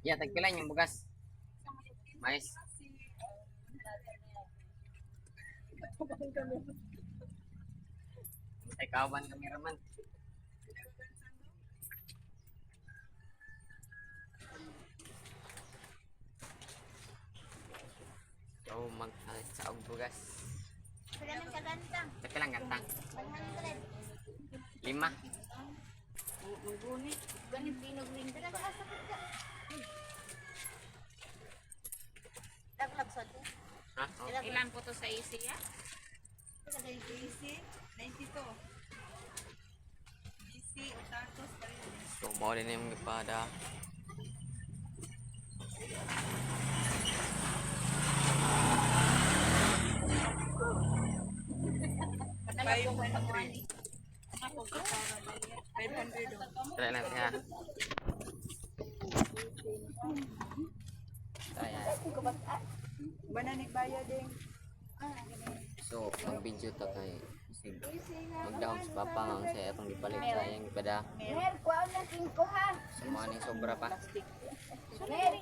Ya, tagpilan yung bugas. Mais. Ay, kawan kami raman. So, magsaog bugas. Kailangan kagantang. Tagpilan gantang. 100. 5. Magunit. Ganit binog rin. Sakit ka. Daglag sa to. Ha? Oh. Ilan po to sa AC ya? Easy. 92. Easy o tatos pa rin. So, mau din yung ipada. Padala ko ko ng money. Ako ko para 500. Try natin ha. Kaya. Bananig bayad din. So, ang video to kay magdaong sa papa nga ang saya akong ipalit sa yung ipada. Mer, kuha na 5 ha. Sumuha ni sobra pa. Mer.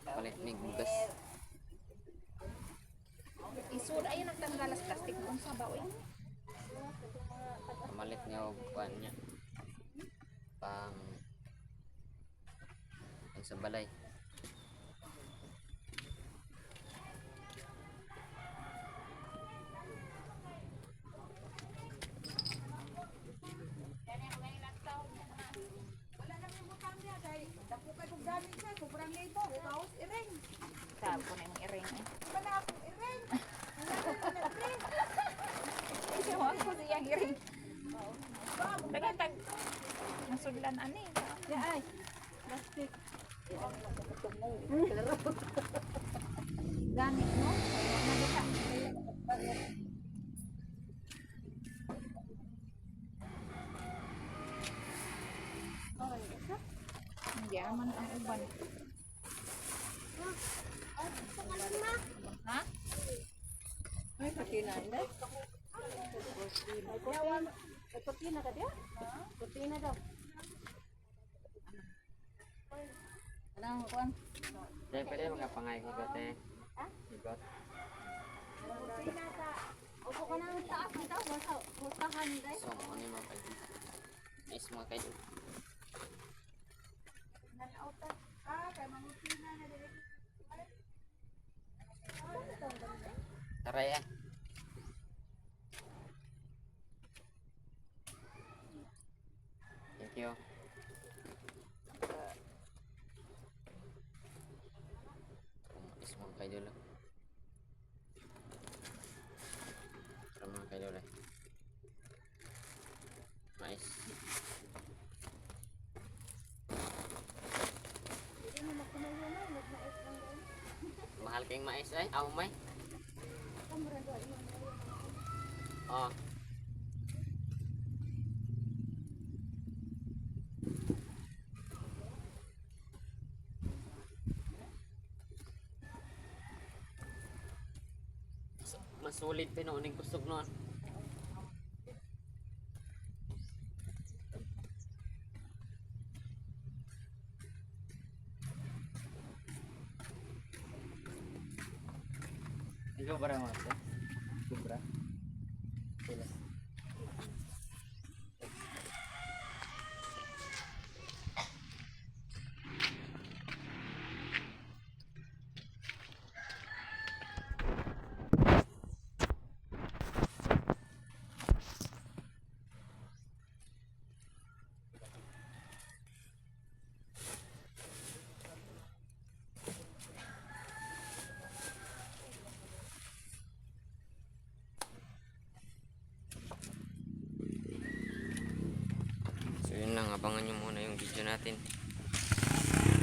Palit ni bugas. Isod ayun nagtanggalas plastic kung sa baoy. Malit niya o kuhan niya. Pang sa balay. Sabi ko na yung iring eh. Isiwan ko siyang iring. Bagay tag nasudlan ani. Ay. Plastic. Ganit no? Nagita. Hindi man ang uban. Ha? Ay, patina na. Ay, patina ka dia? Patina daw. Anong kuan? Kaya pwede magkapangay higot eh. Higot. Patina ka. Upo ka na ng taas dito. Hustahan guys. So, ano yung mga kayo? Nice mga kayo. Nanautan. Kay mangutina na dire. Taray eh. Thank you. Nice mga kayo lang. Tara mga kayo lang. Nice. Mahal kayong mais eh. Aw may. Oh. Mas sulit pinuuning kusog noon. Ikaw ba naman ito? Sobra? Sila. So yun lang, abangan nyo muna yung video natin.